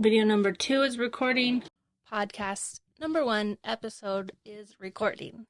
Video number 2 is recording. Podcast number 1 episode is recording.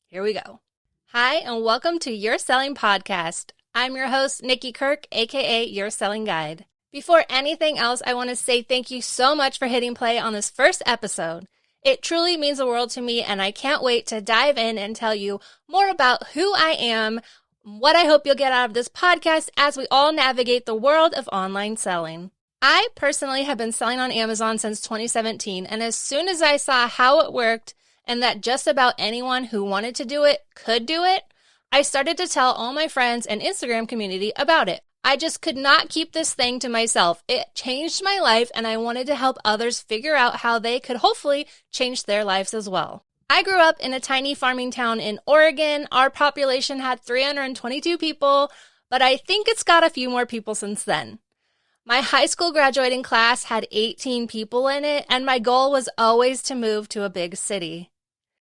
Here we go. Hi, and welcome to Your Selling Podcast. I'm your host, Nikki Kirk, aka Your Selling Guide. Before anything else, I want to say thank you so much for hitting play on this first episode. It truly means the world to me, and I can't wait to dive in and tell you more about who I am, what I hope you'll get out of this podcast as we all navigate the world of online selling. I personally have been selling on Amazon since 2017, and as soon as I saw how it worked and that just about anyone who wanted to do it could do it, I started to tell all my friends and Instagram community about it. I just could not keep this thing to myself. It changed my life, and I wanted to help others figure out how they could hopefully change their lives as well. I grew up in a tiny farming town in Oregon. Our population had 322 people, but I think it's got a few more people since then. My high school graduating class had 18 people in it, and my goal was always to move to a big city.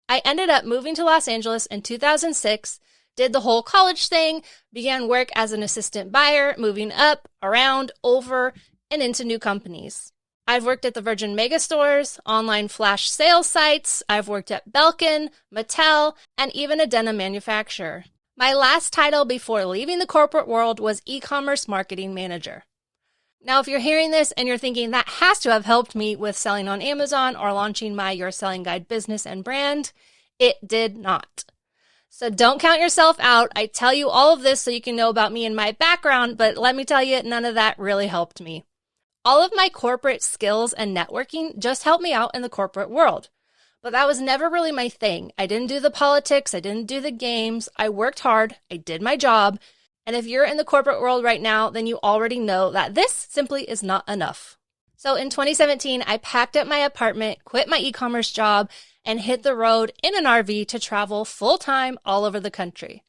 I ended up moving to Los Angeles in 2006, did the whole college thing, began work as an assistant buyer, moving up, around, over, and into new companies. I've worked at the Virgin Megastores, online flash sales sites, I've worked at Belkin, Mattel, and even a denim manufacturer. My last title before leaving the corporate world was e-commerce marketing manager. Now, if you're hearing this and you're thinking that has to have helped me with selling on Amazon or launching my Your Selling Guide business and brand, it did not. So don't count yourself out. I tell you all of this so you can know about me and my background, but let me tell you, none of that really helped me. All of my corporate skills and networking just helped me out in the corporate world. But that was never really my thing. I didn't do the politics. I didn't do the games. I worked hard. I did my job. And if you're in the corporate world right now, then you already know that this simply is not enough. So in 2017, I packed up my apartment, quit my e-commerce job, and hit the road in an RV to travel full-time all over the country.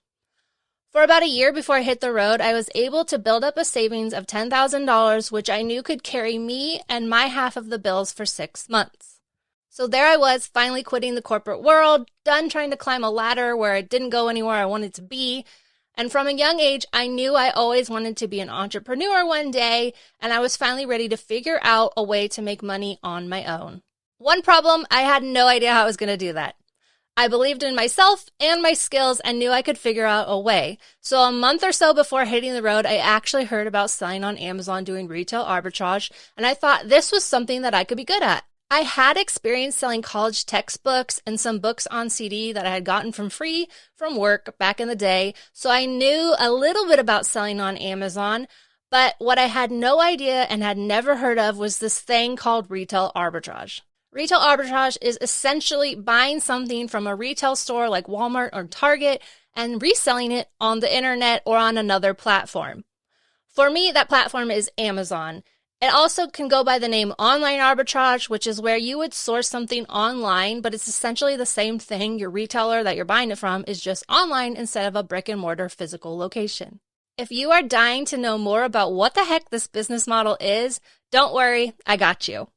For about a year before I hit the road, I was able to build up a savings of $10,000, which I knew could carry me and my half of the bills for 6 months. So there I was, finally quitting the corporate world, done trying to climb a ladder where I didn't go anywhere I wanted to be. And from a young age, I knew I always wanted to be an entrepreneur one day, and I was finally ready to figure out a way to make money on my own. One problem, I had no idea how I was going to do that. I believed in myself and my skills and knew I could figure out a way. So a month or so before hitting the road, I actually heard about selling on Amazon doing retail arbitrage, and I thought this was something that I could be good at. I had experience selling college textbooks and some books on CD that I had gotten from free from work back in the day, so I knew a little bit about selling on Amazon, but what I had no idea and had never heard of was this thing called retail arbitrage. Retail arbitrage is essentially buying something from a retail store like Walmart or Target and reselling it on the internet or on another platform. For me, that platform is Amazon. It also can go by the name online arbitrage, which is where you would source something online, but it's essentially the same thing. Your retailer that you're buying it from is just online instead of a brick and mortar physical location. If you are dying to know more about what the heck this business model is, don't worry, I got you.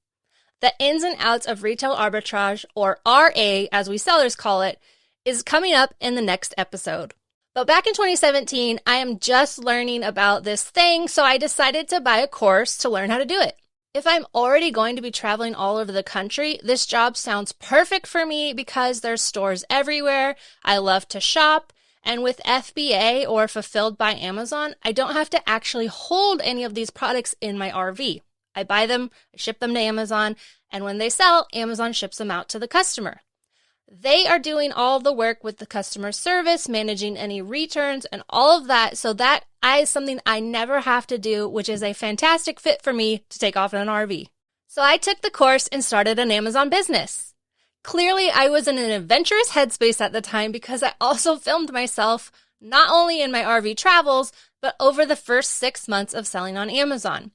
The ins and outs of retail arbitrage, or RA as we sellers call it, is coming up in the next episode. But back in 2017, I am just learning about this thing, so I decided to buy a course to learn how to do it. If I'm already going to be traveling all over the country, this job sounds perfect for me because there's stores everywhere. I love to shop. And with FBA or Fulfilled by Amazon, I don't have to actually hold any of these products in my RV. I buy them, I ship them to Amazon, and when they sell, Amazon ships them out to the customer. They are doing all the work with the customer service, managing any returns and all of that, so that is something I never have to do, which is a fantastic fit for me to take off in an RV. So I took the course and started an Amazon business. Clearly, I was in an adventurous headspace at the time because I also filmed myself not only in my RV travels, but over the first 6 months of selling on Amazon.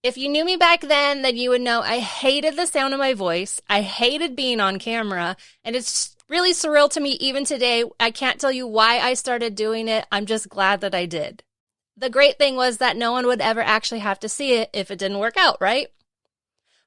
If you knew me back then you would know I hated the sound of my voice. I hated being on camera, and it's really surreal to me even today. I can't tell you why I started doing it. I'm just glad that I did. The great thing was that no one would ever actually have to see it if it didn't work out, right?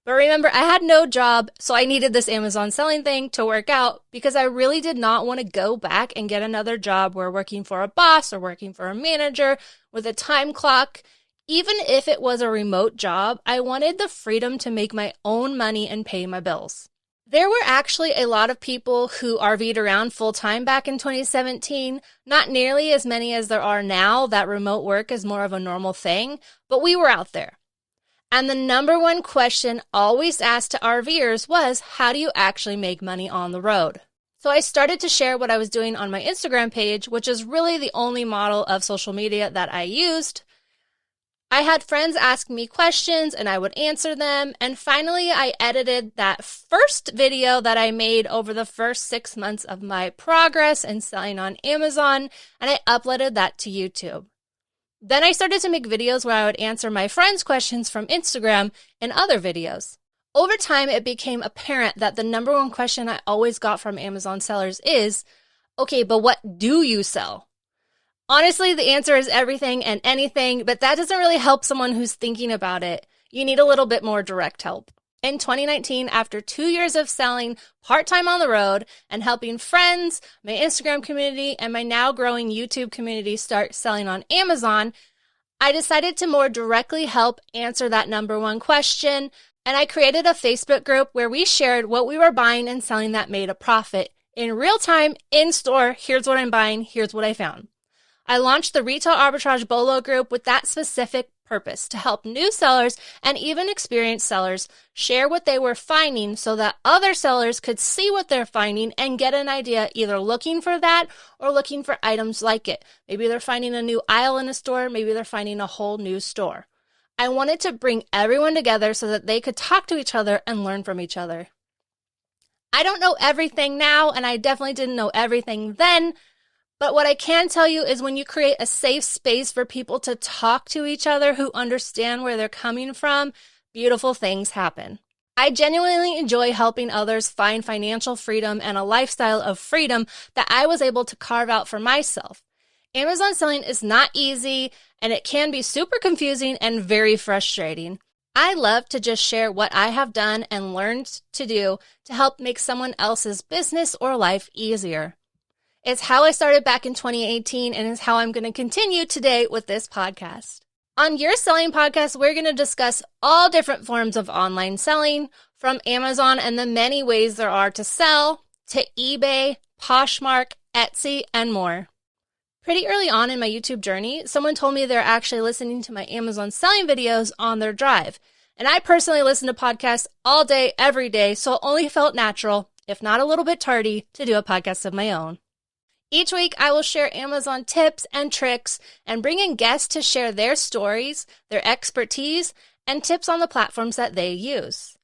But remember, I had no job, so I needed this Amazon selling thing to work out because I really did not want to go back and get another job where working for a boss or working for a manager with a time clock Even if it was a remote job, I wanted the freedom to make my own money and pay my bills. There were actually a lot of people who RV'd around full-time back in 2017, not nearly as many as there are now that remote work is more of a normal thing, but we were out there. And the number one question always asked to RVers was, how do you actually make money on the road? So I started to share what I was doing on my Instagram page, which is really the only model of social media that I used. I had friends ask me questions and I would answer them. And finally, I edited that first video that I made over the first 6 months of my progress and selling on Amazon, and I uploaded that to YouTube. Then I started to make videos where I would answer my friends' questions from Instagram and other videos. Over time, it became apparent that the number one question I always got from Amazon sellers is, okay, but what do you sell? Honestly, the answer is everything and anything, but that doesn't really help someone who's thinking about it. You need a little bit more direct help. In 2019, after 2 years of selling part-time on the road and helping friends, my Instagram community, and my now growing YouTube community start selling on Amazon, I decided to more directly help answer that number one question, and I created a Facebook group where we shared what we were buying and selling that made a profit. In real time, in store, here's what I'm buying, here's what I found. I launched the Retail Arbitrage Bolo group with that specific purpose, to help new sellers and even experienced sellers share what they were finding so that other sellers could see what they're finding and get an idea, either looking for that or looking for items like it. Maybe they're finding a new aisle in a store, maybe they're finding a whole new store. I wanted to bring everyone together so that they could talk to each other and learn from each other. I don't know everything now, and I definitely didn't know everything then. But what I can tell you is when you create a safe space for people to talk to each other who understand where they're coming from, beautiful things happen. I genuinely enjoy helping others find financial freedom and a lifestyle of freedom that I was able to carve out for myself. Amazon selling is not easy, and it can be super confusing and very frustrating. I love to just share what I have done and learned to do to help make someone else's business or life easier. It's how I started back in 2018 and is how I'm going to continue today with this podcast. On Your Selling Podcast, we're going to discuss all different forms of online selling, from Amazon and the many ways there are to sell, to eBay, Poshmark, Etsy, and more. Pretty early on in my YouTube journey, someone told me they're actually listening to my Amazon selling videos on their drive. And I personally listen to podcasts all day, every day, so it only felt natural, if not a little bit tardy, to do a podcast of my own. Each week, I will share Amazon tips and tricks and bring in guests to share their stories, their expertise, and tips on the platforms that they use.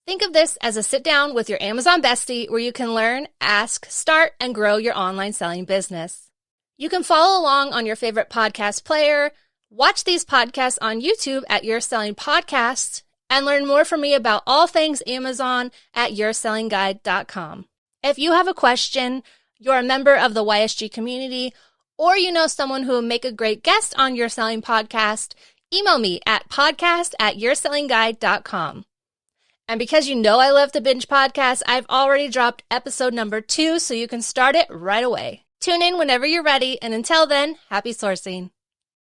Think of this as a sit down with your Amazon bestie where you can learn, ask, start, and grow your online selling business. You can follow along on your favorite podcast player, watch these podcasts on YouTube at Your Selling Podcast, and learn more from me about all things Amazon at yoursellingguide.com. If you have a question, you're a member of the YSG community, or you know someone who will make a great guest on Your Selling Podcast, email me at podcast@yoursellingguide.com. And because you know I love to binge podcasts, I've already dropped episode number 2, so you can start it right away. Tune in whenever you're ready, and until then, happy sourcing.